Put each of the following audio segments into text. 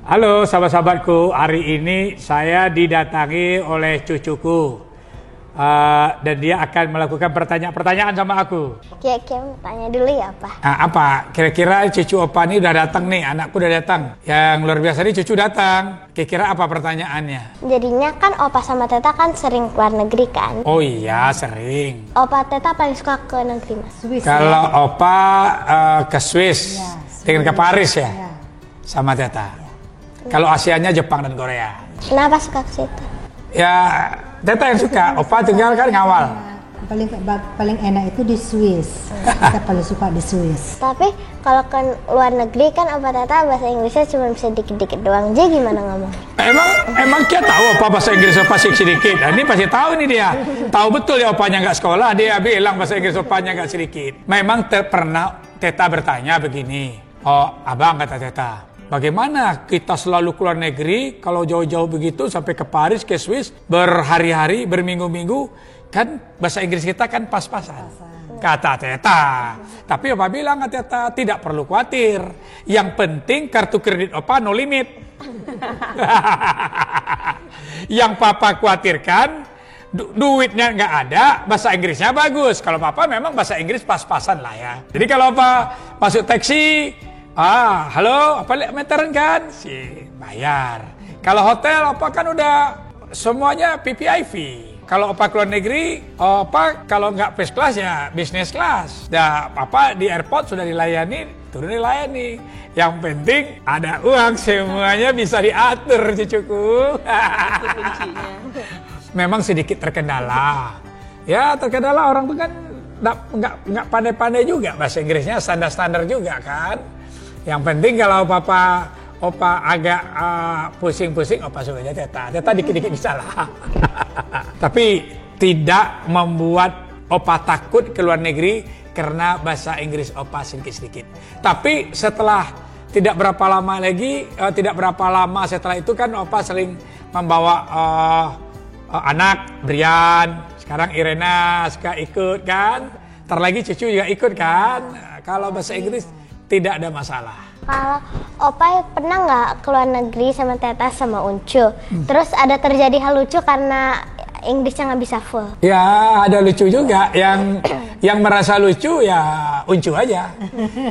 Halo sahabat-sahabatku, hari ini saya didatangi oleh cucuku dan dia akan melakukan pertanyaan sama aku. Kira-kira tanya dulu ya, Pak. Nah, apa? Kira-kira cucu Opa ini udah datang nih, anakku udah datang. Yang luar biasa nih cucu datang. Kira-kira apa pertanyaannya? Jadinya kan Opa sama Teta kan sering keluar negeri kan? Oh iya, sering. Opa Teta paling suka ke negeri Mas? Swiss. Kalau Opa ke Swiss, Ya, dengan ke Paris ya, Ya. sama Teta. Kalau Asianya Jepang dan Korea. Kenapa suka ke situ? Ya, Teta yang suka. Opa tinggal kan ngawal. Paling enak itu di Swiss. Kita paling suka di Swiss. Tapi kalau ke luar negeri kan Opa Teta bahasa Inggrisnya cuma bisa dikit-dikit doang. Jadi gimana ngomong? Emang dia tahu apa bahasa Inggris Opa sedikit. Nah, ini pasti tahu nih dia. Tahu betul ya opanya nggak sekolah, dia bilang bahasa Inggris opanya nggak sedikit. Memang pernah Teta bertanya begini. Oh, abang, kata Teta, bagaimana kita selalu keluar negeri, kalau jauh-jauh begitu sampai ke Paris, ke Swiss, berhari-hari, berminggu-minggu, kan bahasa Inggris kita kan pas-pasan. Kata Teta. Tapi Opa bilang ke Teta, tidak perlu khawatir. Yang penting kartu kredit Opa no limit. Yang Papa khawatirkan, duitnya nggak ada, bahasa Inggrisnya bagus. Kalau Papa memang bahasa Inggris pas-pasan lah ya. Jadi kalau Opa masuk taksi, halo, apa lihat meteran kan? Bayar. Kalau hotel, Opa kan udah semuanya PPIV. Kalau Opa keluar negeri, Opa kalau nggak first class ya business class. Nah, Papa di airport sudah dilayani, turun dilayani. Yang penting ada uang, semuanya bisa diatur, cucuku. Itu kuncinya. Memang sedikit terkendala. Ya, terkendala orang tuh kan nggak pandai-pandai juga bahasa Inggrisnya, standar-standar juga kan. Yang penting kalau Opa agak pusing-pusing, Opa suruh aja Teta dikit-dikit bisa lah. Tapi tidak membuat Opa takut ke luar negeri karena bahasa Inggris Opa sedikit-sedikit. Tapi setelah tidak berapa lama setelah itu kan Opa sering membawa anak Brian, sekarang Irena suka ikut kan. Ntar lagi cucu juga ikut kan. Kalau bahasa Inggris tidak ada masalah. Kalau Opa pernah nggak keluar negeri sama Teta sama Uncu? Terus ada terjadi hal lucu karena Inggrisnya nggak bisa full? Ya, ada lucu juga. Yang merasa lucu ya Uncu aja.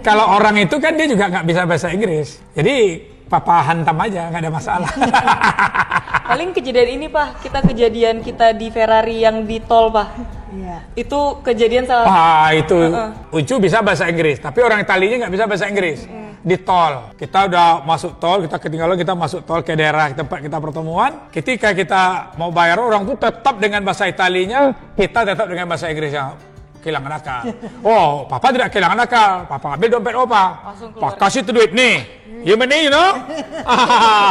Kalau orang itu kan dia juga nggak bisa bahasa Inggris. Jadi Papa hantam aja, nggak ada masalah. Paling kejadian ini, Pak, kejadian kita di Ferrari yang di tol, Pak. Iya. Itu kejadian salah. Itu Uncu bisa bahasa Inggris, tapi orang Italinya nggak bisa bahasa Inggris. Di tol, kita udah masuk tol, kita ketinggalan, kita masuk tol ke daerah tempat kita pertemuan. Ketika kita mau bayar, orang tuh tetap dengan bahasa Italinya, kita tetap dengan bahasa Inggrisnya. Kehilangan akal. Oh, Papa tidak kehilangan akal. Papa ambil dompet Opa. Pak, kasih tuh duit nih. You know?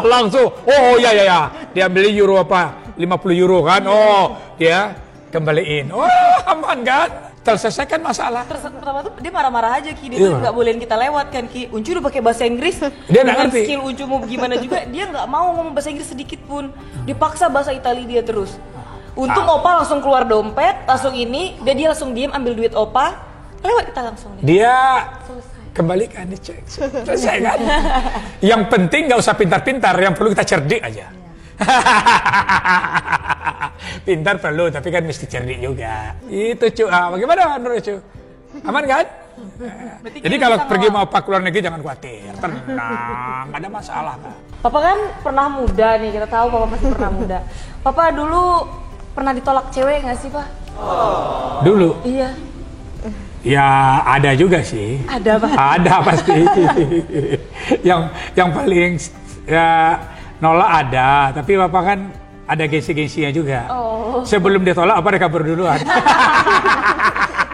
Langsung. Oh ya. Dia beli euro apa? 50 euro kan? Oh, dia kembaliin. Oh, aman kan? Terselesaikan masalah. Pertama tuh dia marah-marah aja, Ki. Dia tuh nggak bolehin kita lewat kan, Ki. Uncu udah pakai bahasa Inggris. Dia nggak dengan ngerti. skill Uncu mau gimana juga, dia nggak mau ngomong bahasa Inggris sedikit pun. Dipaksa bahasa Italia dia terus. Untung Opa langsung keluar dompet, langsung ini, dia langsung diem ambil duit Opa, lewat kita langsung. Dia kembalikan, dicek. Selesai kan? Yang penting nggak usah pintar-pintar, yang perlu kita cerdik aja. Pintar perlu, tapi kan mesti cerdik juga. Itu cu. Bagaimana menurut cu? Aman kan? Jadi kalau pergi mau Pak keluar negeri jangan khawatir, tenang, nggak ada masalah kan. Papa kan pernah muda nih, kita tahu Papa pasti pernah muda. Papa dulu pernah ditolak cewek nggak sih, Pak? Dulu? Iya. Ya ada juga sih. Ada, Pak? Ada pasti. yang paling ya, nolak ada, tapi Bapak kan ada gengsi-gengsinya juga. Oh. Sebelum ditolak, apa dia kabur duluan?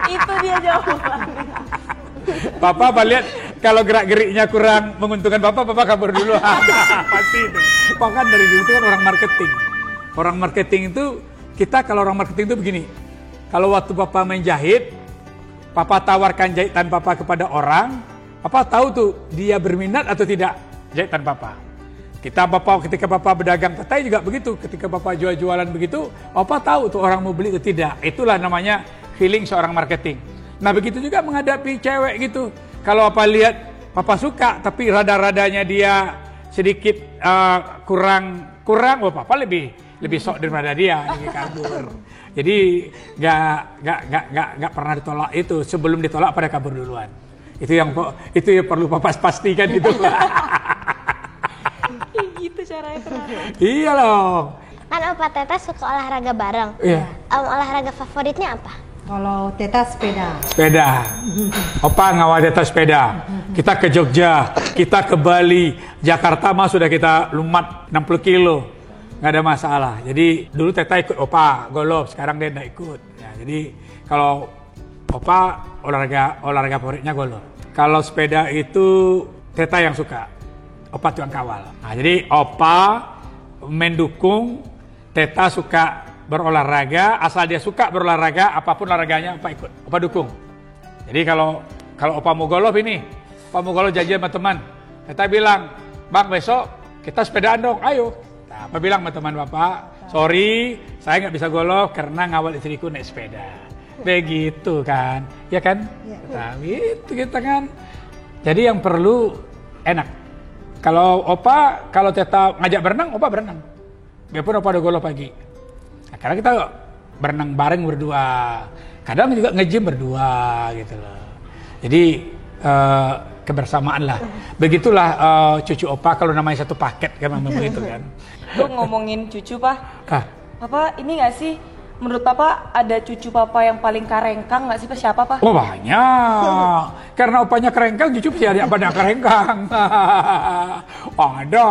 Itu dia jawabannya. Papa lihat kalau gerak-geriknya kurang menguntungkan Papa kabur duluan. Pasti itu. Papa kan dari dulu itu kan orang marketing. Orang marketing itu, kalau orang marketing itu begini. Kalau waktu Papa menjahit, Papa tawarkan jahitan Papa kepada orang, Papa tahu tuh dia berminat atau tidak jahitan Papa. Ketika Papa berdagang petai juga begitu. Ketika Papa jualan begitu, Papa tahu tuh orang mau beli atau tidak. Itulah namanya feeling seorang marketing. Nah begitu juga menghadapi cewek gitu. Kalau Papa lihat Papa suka, tapi rada-radanya dia sedikit kurang, oh papa lebih sok daripada dia, dia kabur. Jadi nggak pernah ditolak itu. Sebelum ditolak pada kabur duluan. Itu yang perlu papa pastikan itu. Gitu caranya ternyata. Iya loh. Kan Opa Teta suka olahraga bareng. Iya. Olahraga favoritnya apa? Kalau Teta sepeda. Sepeda. Opa ngawal Teta sepeda. Kita ke Jogja, kita ke Bali, Jakarta mah sudah kita lumat 60 kilo. Nggak ada masalah. Jadi dulu Teta ikut Opa golf, sekarang dia nggak ikut. Ya, jadi kalau Opa olahraga favoritnya golf. Kalau sepeda itu Teta yang suka, Opa tukang kawal. Nah, jadi Opa mendukung Teta suka berolahraga, asal dia suka berolahraga, apapun olahraganya Opa ikut, Opa dukung. Jadi kalau Opa mau golf ini, Opa mau golf janjian sama teman, Teta bilang, Bang besok kita sepedaan dong, ayo. Nah, Opa bilang sama teman Bapak, sorry saya nggak bisa golf karena ngawal istriku naik sepeda. Begitu kan, ya kan? Ya. Nah, itu kita kan. Jadi yang perlu enak. Kalau Teta ngajak berenang, Opa berenang. Biarpun Opa udah golf pagi. Nah, karena kita berenang bareng berdua. Kadang juga nge-gym berdua gitu loh. Jadi kebersamaan lah. Begitulah cucu Opa kalau namanya satu paket kan memang begitu kan. Lu ngomongin cucu, Pak. Papa ini nggak sih? Menurut Papa ada cucu Papa yang paling karengkang nggak sih, Pak? Siapa, Pak? Oh banyak. Karena opanya kerengkang, cucu pasti ada pada kerengkang. Ada.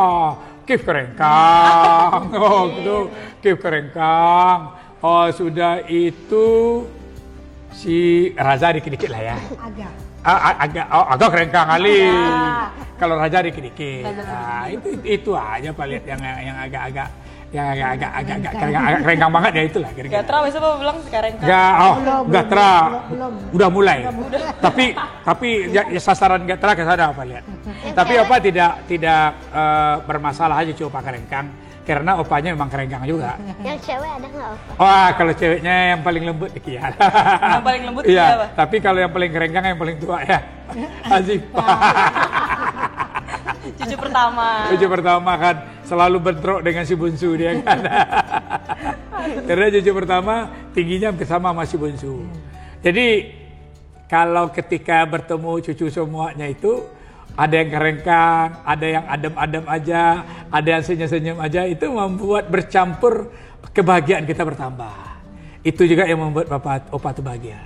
Kif kerengkang. Oh gitu. Kif kerengkang. Oh sudah itu si Raza dikit-dikit lah ya. Agak kerengkang kali. Kalau Raja dikit-dikit. Nah, itu aja Pak lihat yang agak kerengkang banget ya itulah kira-kira. Gatra biasa Papa bilang sekarang. Gatra. Udah mulai. Tapi ya, sasaran Gatra ke sana apa lihat. Tapi Opa tidak bermasalah aja coba kerengkang karena opanya memang kerengkang juga. Yang cewek ada nggak Opa? Wah, kalau ceweknya yang paling lembut Kiara. Yang paling lembut iya, siapa? tapi kalau yang paling kerengkang yang paling tua ya Azifah. Cucu pertama. Cucu pertama kan selalu bentrok dengan si bungsu dia kan. Karena cucu pertama tingginya hampir sama si bungsu. Jadi kalau ketika bertemu cucu semuanya itu ada yang kerengkang, ada yang adem-adem aja, ada yang senyum-senyum aja, itu membuat bercampur kebahagiaan kita bertambah. Itu juga yang membuat Opa itu bahagia.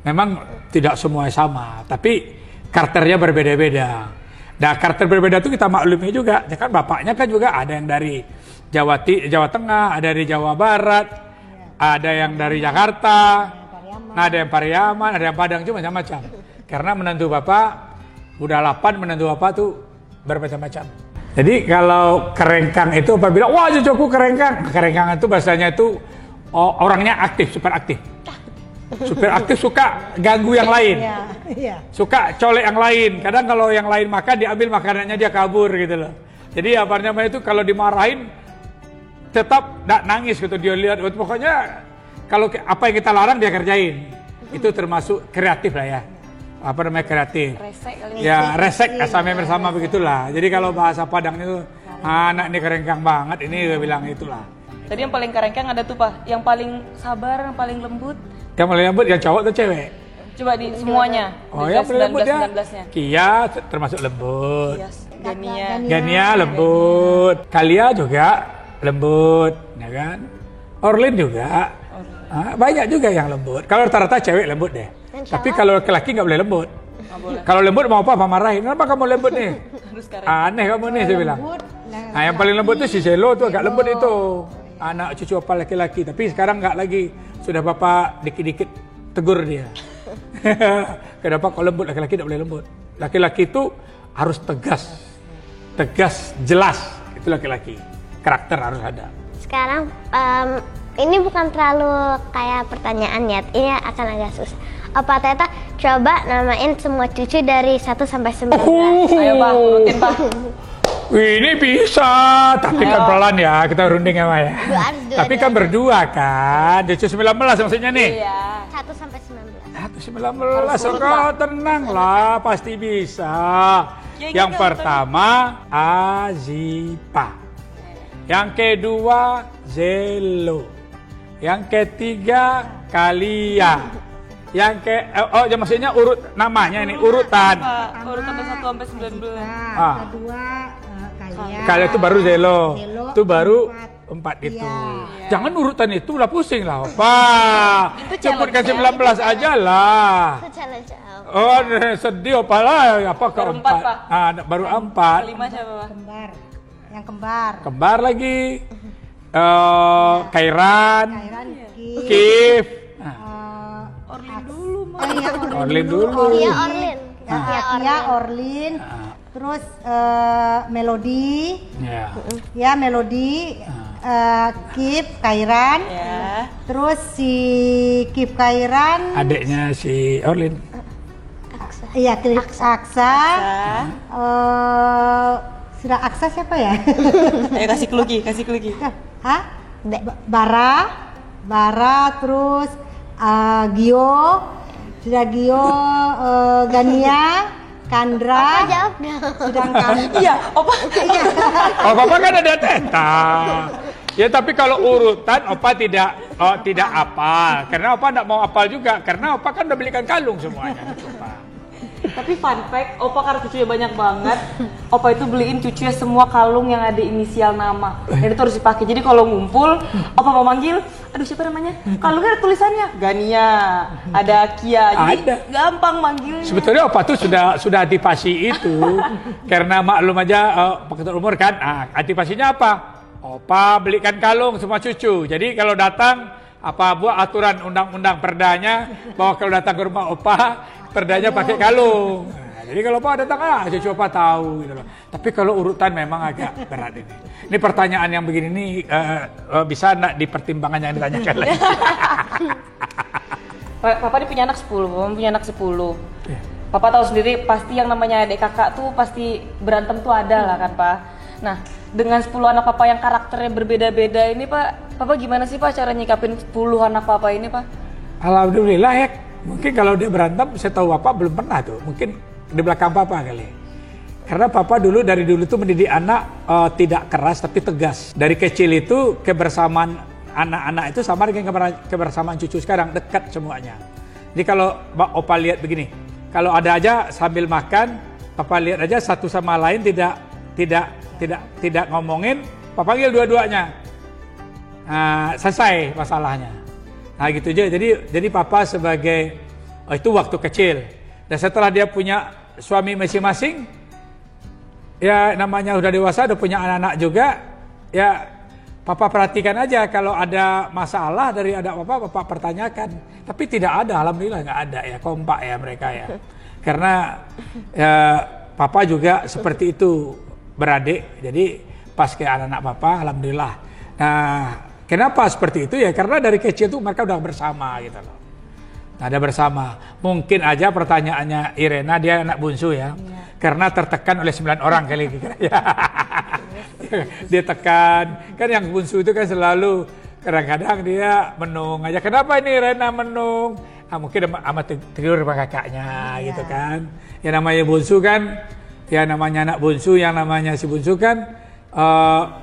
Memang tidak semua sama, tapi karakternya berbeda-beda. Nah, karakter berbeda itu kita maklumi juga. Ya kan bapaknya kan juga ada yang dari Jawa Tengah, ada dari Jawa Barat, ada yang dari Jakarta, ada yang Pariaman, ada yang Padang, cuma macam-macam. Karena menantu bapak udah 8 menantu bapak tuh bermacam-macam. Jadi kalau kerengkang itu apa bilang, wah cucuku kerengkang. Kerengkang itu bahasanya itu orangnya aktif, super aktif. Super aktif, suka ganggu yang lain. Suka colek yang lain. Kadang kalau yang lain makan, diambil makanannya, dia kabur gitu loh. Jadi apa namanya itu kalau dimarahin tetap nggak nangis gitu, dia lihat. Pokoknya kalau apa yang kita larang dia kerjain. Itu termasuk kreatif lah ya. Apa namanya kreatif? Resek kali. Ya resek sama bersama begitulah. Jadi kalau bahasa Padang itu anak ini kerengkang banget, ini dia bilang itulah. Tadi yang paling kerengkang ada tuh Pak, yang paling sabar, yang paling lembut. Yang paling lembut yang cowok atau cewek? Coba di semuanya. Oh ya paling lembut ya. 19-nya. Kia termasuk lembut. Yes. Gania. Gania lembut. Kalia juga lembut, ya kan? Orlin juga. Banyak juga yang lembut. Kalau rata-rata cewek lembut deh. Tapi kalau laki-laki nggak boleh lembut. Kalau lembut mau apa marahin? Kenapa kamu lembut nih? Aneh kamu nih saya bilang. Nah yang paling lembut tuh si Selo tuh agak lembut itu. Anak cucu apa laki-laki. Tapi sekarang nggak lagi. Sudah bapak dikit-dikit tegur dia. Kenapa kau lembut? Laki-laki tidak boleh lembut. Laki-laki itu harus tegas. Tegas, jelas. Itu laki-laki. Karakter harus ada. Sekarang ini bukan terlalu kayak pertanyaan ya. Ini akan agak susah. Opa Teta coba namain semua cucu dari 1 sampai 19. Ayo Pak, rutin Pak. Ini bisa, tapi kan pelan ya, kita runding ya Maya. Tapi kan berdua kan, cucu 19 maksudnya nih. Iya. 1 sampai 19. 1 19, kau tenanglah, pasti bisa. Ya, Yang pertama, Azipa. Yang kedua, Zelo. Yang ketiga, Kalia. Ya maksudnya urut namanya ini, urutan. Urutan 1 sampai 19. Kedua Kalia. Kalia itu baru Zelo. Itu baru 4 itu. Iya. Jangan urutan itu lah, pusing lah, Opa. Sebutkan 19 aja lah. Itu challenge aku. Oh, sedih Opa lah, apa Baru keempat? empat, Pak. Baru 4. 5 siapa, Pak? Kembar. Yang kembar. Kembar lagi. Kairan, Kairan, Kif, Orlin dulu, Mak. Orlin dulu. Iya, Orlin. Kia, Orlin. Terus Melodi. Ya. Melodi. Kip, Kairan. Ya. Terus si Kip Kairan. Adiknya si Orlin. Iya, Aksa. Sudah Aksa siapa ya? Ayo kasih clue, Hah? Bara, terus Gio, sudah Gio, Gania, Kandra. Jawab dong. Sedangkan Iya, Opa. Oh, Papa kan ada teta. Ya, tapi kalau urutan Opa tidak apal. Karena Opa tidak mau apal juga. Karena Opa kan udah belikan kalung semuanya. Opa. Tapi fun fact, Opa karena cucunya banyak banget, Opa itu beliin cucunya semua kalung yang ada inisial nama. Dan itu harus dipakai. Jadi kalau ngumpul, Opa mau manggil, aduh siapa namanya? Kalungnya ada tulisannya Gania, ada Kia. Jadi Ada. gampang manggilnya. Sebetulnya Opa tuh sudah antipasi itu. Karena maklum aja faktor umur kan. Antipasinya apa? Opa belikan kalung semua cucu. Jadi kalau datang, apa buat aturan undang-undang perdanya bahwa kalau datang ke rumah Opa, perdanya pakai kalung. Nah, jadi kalau Opa datang, cucu Opa tahu gitu loh. Tapi kalau urutan memang agak berat ini. Ini pertanyaan yang begini nih bisa enggak dipertimbangkan yang ditanyakan lagi. Papa ini punya anak 10, Mama punya anak 10. Papa tahu sendiri pasti yang namanya adik kakak tuh pasti berantem tuh ada lah kan, Pak. Nah, dengan 10 anak Papa yang karakternya berbeda-beda ini, Pak, Papa gimana sih, Pak, cara nyikapin 10 anak Papa ini, Pak? Alhamdulillah ya. Mungkin kalau dia berantem, saya tahu Papa belum pernah tuh. Mungkin di belakang Papa kali. Karena Papa dari dulu tuh mendidik anak tidak keras tapi tegas. Dari kecil itu kebersamaan anak-anak itu sama dengan kebersamaan cucu sekarang, dekat semuanya. Jadi kalau Opa lihat begini, kalau ada aja sambil makan, Papa lihat aja satu sama lain tidak ngomongin, Papa panggil dua-duanya. Selesai masalahnya. Nah gitu aja. Jadi Papa sebagai itu waktu kecil. Dan setelah dia punya suami masing-masing, ya namanya udah dewasa, udah punya anak-anak juga, ya Papa perhatikan aja kalau ada masalah dari anak Papa pertanyakan. Tapi tidak ada, alhamdulillah nggak ada ya, kompak ya mereka ya. Karena ya, Papa juga seperti itu beradik, jadi pas ke anak-anak Papa, alhamdulillah. Nah, kenapa seperti itu ya? Karena dari kecil tuh mereka udah bersama gitu loh. Nah, ada bersama. Mungkin aja pertanyaannya Irena, dia anak bungsu ya. Karena tertekan oleh 9 orang kali gitu. Dia tekan. Kan yang bungsu itu kan selalu kadang-kadang dia menung aja. Kenapa ini Irena menung? Mungkin sama tidur sama kakaknya gitu kan. Yang namanya bungsu kan, ya namanya anak bungsu, yang namanya si bungsu kan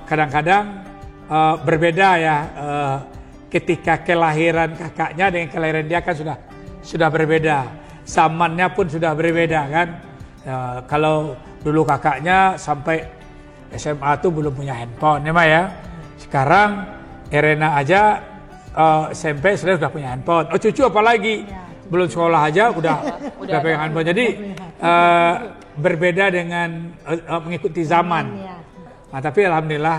kadang-kadang berbeda ya, ketika kelahiran kakaknya dengan kelahiran dia kan sudah berbeda, zamannya pun sudah berbeda kan. Kalau dulu kakaknya sampai SMA tuh belum punya handphone ya Mbak ya. Sekarang Irena aja SMP sudah punya handphone. Cucu apalagi belum sekolah aja udah pegang handphone. Jadi berbeda dengan mengikuti zaman. Nah, tapi alhamdulillah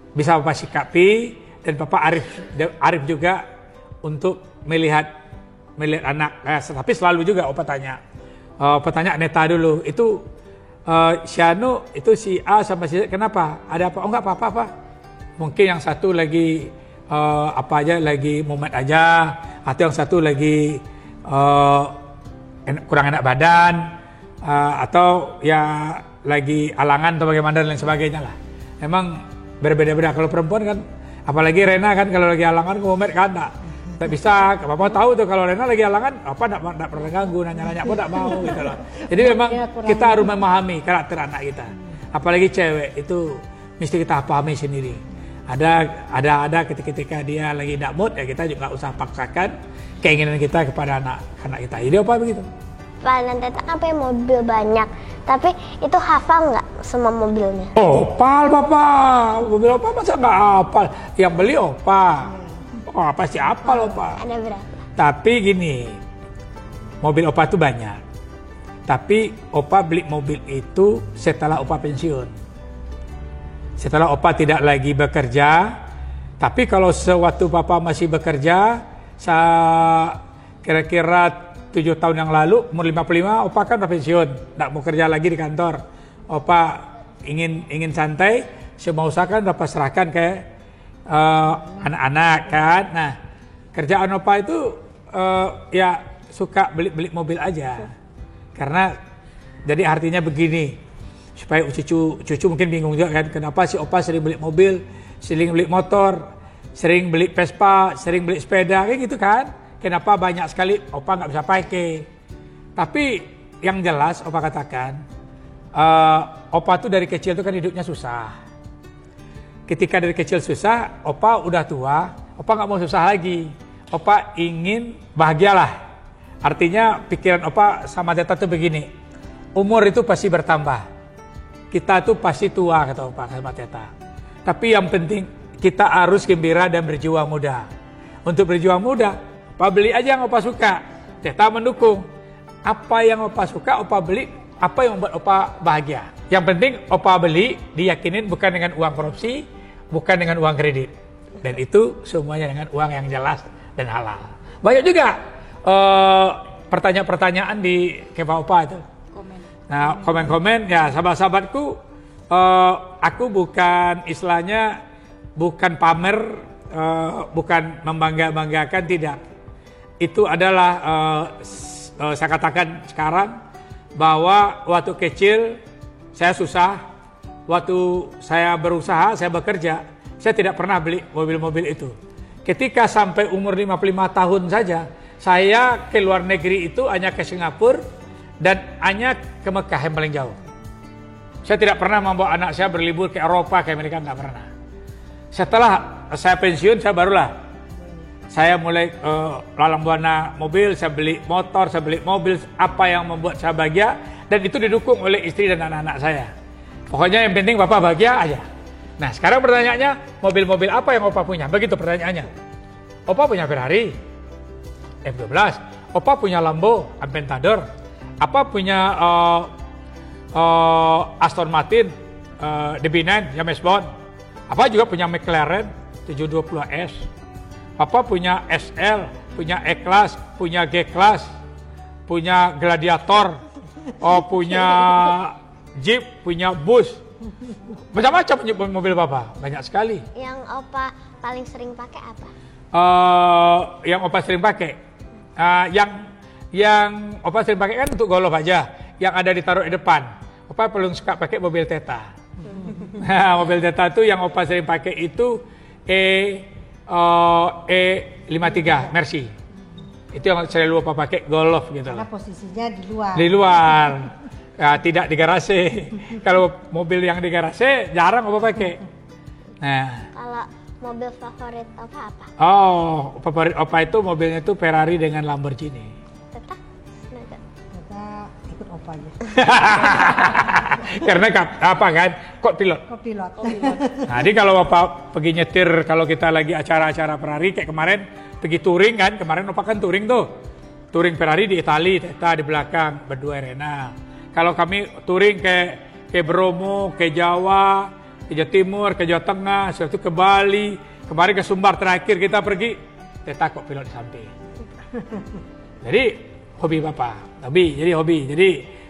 bisa Papa sikapi, dan Papa arif juga untuk melihat anak. Tapi selalu juga Opa tanya Neta dulu, itu si Anu, itu si A sama si Z, kenapa? Ada apa? Oh enggak apa-apa. Mungkin yang satu lagi apa aja, lagi mumet aja, atau yang satu lagi kurang enak badan, atau ya lagi alangan atau bagaimana dan lain sebagainya lah. Emang berbeda-beda. Kalau perempuan kan, apalagi Rena kan kalau lagi halangan mumet kan Tak bisa, Papa tahu tuh kalau Rena lagi halangan, apa enggak pernah ganggu, nanya-nanya apa enggak mau gitu loh. Jadi memang kita harus memahami karakter anak kita. Apalagi cewek itu mesti kita pahami sendiri. Ada ketika dia lagi tidak mood ya kita juga usah paksakan keinginan kita kepada anak kita. Jadi apa begitu? Pak dan Teta kan punya mobil banyak, tapi itu hafal nggak semua mobilnya? Opal Papa, mobil Opa masa nggak hafal? Yang beli Opa. Oh, pasti hafal Opa. Ada berapa? Tapi gini, mobil Opa itu banyak. Tapi Opa beli mobil itu setelah Opa pensiun. Setelah Opa tidak lagi bekerja. Tapi kalau sewaktu Papa masih bekerja, kira-kira 7 tahun yang lalu, umur 55, Opa kan udah pensiun. Nggak mau kerja lagi di kantor. Opa ingin santai, semua usaha kan udah pasrahkan ke anak-anak kan. Nah, kerjaan Opa itu ya suka beli mobil aja. Karena jadi artinya begini, supaya cucu mungkin bingung juga kan, kenapa si Opa sering beli mobil, sering beli motor, sering beli Vespa, sering beli sepeda, kayak gitu kan. Kenapa banyak sekali Opa nggak bisa pakai. Tapi yang jelas Opa katakan, Opa tuh dari kecil tuh kan hidupnya susah. Ketika dari kecil susah, Opa udah tua, Opa nggak mau susah lagi. Opa ingin bahagialah. Artinya pikiran Opa sama Teta tuh begini, umur itu pasti bertambah. Kita tuh pasti tua kata Opa sama Teta. Tapi yang penting kita harus gembira dan berjiwa muda. Untuk berjiwa muda, Opa beli aja yang Opa suka. Teta mendukung. Apa yang Opa suka, Opa beli. Apa yang membuat Opa bahagia. Yang penting Opa beli, diyakinin bukan dengan uang korupsi, bukan dengan uang kredit. Dan itu semuanya dengan uang yang jelas dan halal. Banyak juga pertanyaan-pertanyaan di Kepa Opa itu. Nah, komen-komen ya sahabat-sahabatku, aku bukan istilahnya bukan pamer, bukan membangga-banggakan, tidak. Itu adalah saya katakan sekarang bahwa waktu kecil saya susah, waktu saya berusaha, saya bekerja, saya tidak pernah beli mobil-mobil itu. Ketika sampai umur 55 tahun saja, saya ke luar negeri itu hanya ke Singapura dan hanya ke Mekah yang paling jauh. Saya tidak pernah membawa anak saya berlibur ke Eropa, ke Amerika, nggak pernah. Setelah saya pensiun, saya mulai lalang buana mobil, saya beli motor, saya beli mobil, apa yang membuat saya bahagia, dan itu didukung oleh istri dan anak-anak saya. Pokoknya yang penting Bapak bahagia aja. Nah sekarang pertanyaannya, mobil-mobil apa yang Opa punya? Begitu pertanyaannya. Opa punya Ferrari F12, Opa punya Lambo Aventador, Opa punya Aston Martin DB9 James Bond, Opa juga punya McLaren 720S, Opa punya SL, punya E-Class, punya G-Class, punya Gladiator, punya Jeep, punya bus, macam-macam mobil Papa, banyak sekali. Yang Opa paling sering pakai apa? Yang Opa sering pakai, yang Opa sering pakai kan untuk golf aja, yang ada ditaruh di depan. Opa paling suka pakai mobil Teta. Nah, mobil Teta itu yang Opa sering pakai itu E53 Mercy. Itu yang selalu Opa pakai golf gitu. Karena posisinya di luar. Di luar. Ya, tidak di garasi. Kalau mobil yang di garasi jarang Opa pakai. Nah. Kalau mobil favorit Opa apa? Oh, favorit Opa itu mobilnya itu Ferrari dengan Lamborghini. Tetap? Kita ikut Opa aja. Karena apa kan? Kok pilot. Nah, jadi kalau Bapak pergi nyetir, kalau kita lagi acara-acara Ferrari kayak kemarin pergi touring kan, kemarin Opa kan touring tuh. Touring Ferrari di Itali, Teta di belakang, berdua Rena. Kalau kami touring ke Bromo, ke Jawa, ke Jawa Timur, ke Jawa Tengah, setelah itu ke Bali, kemarin ke Sumbar terakhir kita pergi, Teta kok pilot di samping. Jadi hobi Bapak, hobi.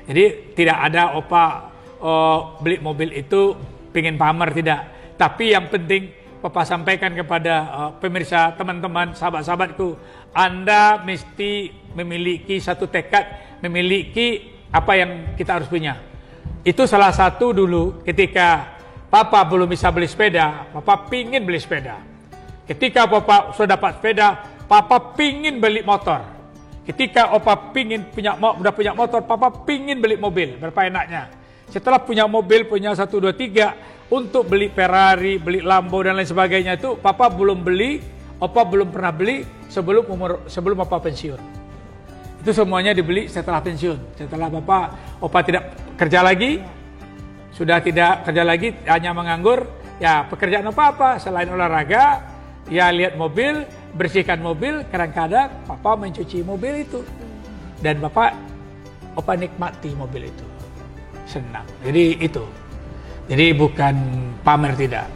Jadi tidak ada Opa beli mobil itu pengen pamer, tidak. Tapi yang penting Papa sampaikan kepada pemirsa, teman-teman, sahabat-sahabatku, Anda mesti memiliki satu tekad, memiliki apa yang kita harus punya. Itu salah satu dulu ketika Papa belum bisa beli sepeda, Papa pingin beli sepeda. Ketika Papa sudah dapat sepeda, Papa pingin beli motor. Ketika Opa udah punya motor, Papa pingin beli mobil. Berapa enaknya. Setelah punya mobil, punya 1, 2, 3, untuk beli Ferrari, beli Lambo dan lain sebagainya itu, Papa belum beli, Opa belum pernah beli sebelum Opa pensiun. Itu semuanya dibeli setelah pensiun. Setelah Opa tidak kerja lagi, sudah tidak kerja lagi, hanya menganggur, ya pekerjaan apa selain olahraga, ya lihat mobil, bersihkan mobil, kadang-kadang Papa mencuci mobil itu. Dan Opa nikmati mobil itu. Senang. Jadi itu. Jadi bukan pamer tidak.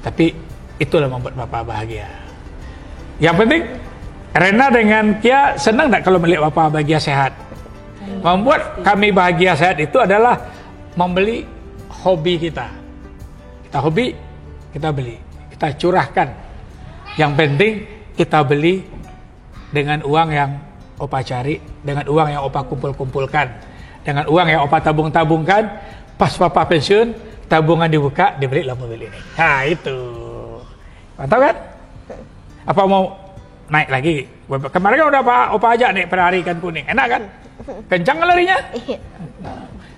Tapi itulah membuat Papa bahagia. Yang penting Rena dengan Kia senang tidak kalau melihat Papa bahagia sehat? Membuat kami bahagia sehat itu adalah membeli hobi kita. Kita hobi, kita beli. Kita curahkan. Yang penting kita beli dengan uang yang Opa cari, dengan uang yang Opa kumpul-kumpulkan, dengan uang yang Opa tabung-tabungkan. Pas Papa pensiun, tabungan dibuka, dibelilah mobil ini. Nah itu. Mantap kan? Apa mau naik lagi? Kemarin kan udah Opa ajak naik Ferrari ikan kuning. Enak kan? Kencang larinya?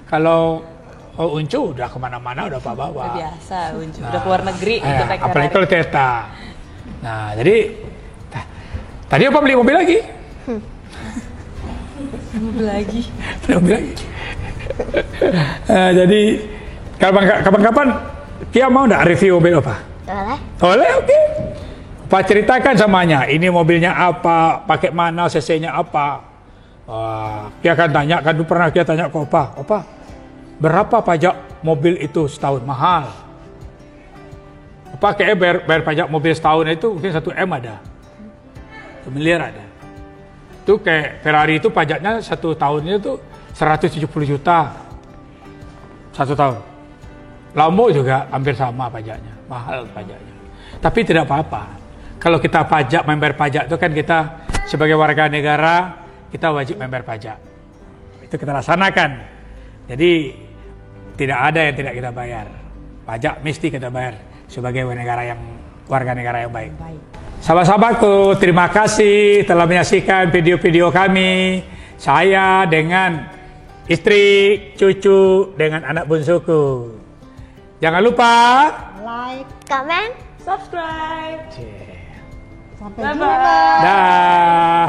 Kalau Uncu udah kemana-mana udah Pak bawa. Udah biasa Uncu, udah keluar negeri ikut naik apalagi Ferrari. kalau Teta. Nah jadi tadi Opa beli mobil lagi. Mobil lagi. Mobil lagi. Jadi kapan-kapan Kia mau nggak review mobil Opa? Boleh. Boleh, oke. Opa ceritakan samanya, ini mobilnya apa, pakai mana, cc-nya apa. Kia akan tanya, kan pernah Kia tanya ke Opa, berapa pajak mobil itu setahun? Mahal. Opa kayaknya bayar pajak mobil setahun itu mungkin 1 M ada. 1 miliar ada. Itu kayak Ferrari itu pajaknya 1 tahunnya itu 170 juta. 1 tahun. Lambo juga hampir sama pajaknya. Mahal pajaknya. Tapi tidak apa-apa. Kalau kita membayar pajak itu kan kita sebagai warga negara, kita wajib membayar pajak. Itu kita laksanakan. Jadi tidak ada yang tidak kita bayar. Pajak mesti kita bayar sebagai warga negara yang baik. Sahabat-sahabatku, terima kasih telah menyaksikan video-video kami. Saya dengan istri, cucu, dengan anak bungsuku. Jangan lupa Like, Comment. Subscribe. sampai Bye-bye. jumpa. dah.